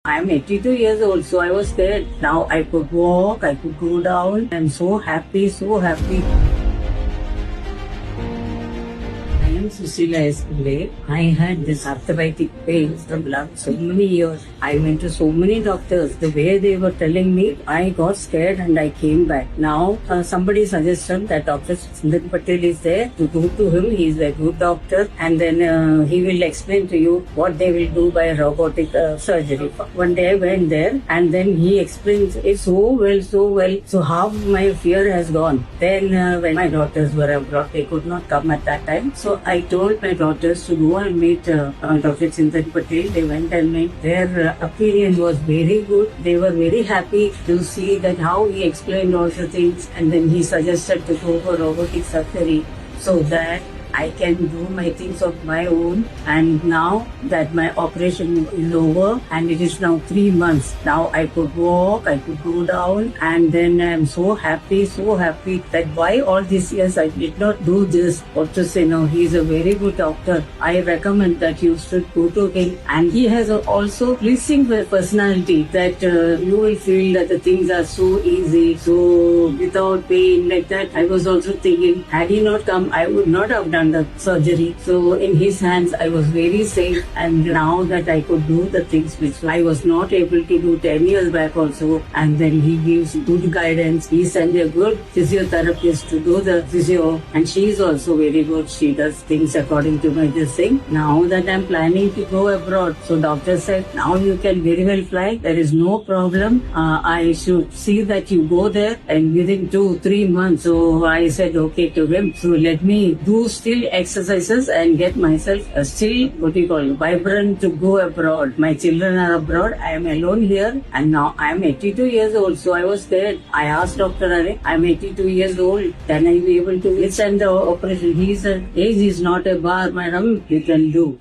I'm 82 years old, so I was scared. Now I could walk, I could go down. I'm so happy, so happy. I am Susila Escalade. I had this arthritic pain from last so many years. I went to so many doctors. The way they were telling me, I got scared and I came back. Now, somebody suggested that Dr. Sundan Patel is there. To go to him, he is a good doctor, and then he will explain to you what they will do by robotic surgery. One day I went there, and then he explains it so well, so well. So half my fear has gone. Then when my daughters were abroad, they could not come at that time. So I told my daughters to go and meet Dr. Sundan Patel. They went and met. Their opinion was very good. They were very happy to see that how he explained all the things, and then he suggested to go for robotic surgery so that I can do my things of my own. And now that my operation is over and it is now 3 months, now I could walk, I could go down, and then I'm so happy that why all these years I did not do this. What to say now, he's a very good doctor. I recommend that you should go to him, and he has also pleasing personality that you will feel that the things are so easy, so without pain like that. I was also thinking, had he not come, I would not have done the surgery. So in his hands I was very safe, and now that I could do the things which I was not able to do 10 years back also, and then he gives good guidance. He sent a good physiotherapist to do the physio, and she is also very good. She does things according to my this thing. Now that I'm planning to go abroad, so doctor said now you can very well fly, there is no problem. I should see that you go there and within 2-3 months. So I said okay to him. So let me do still exercises and get myself still vibrant to go abroad. My children are abroad. I am alone here, and now I am 82 years old. So I was scared. I asked Dr. Are, I am 82 years old. Can I be able to withstand the operation? He said, age is not a bar, madam. You can do.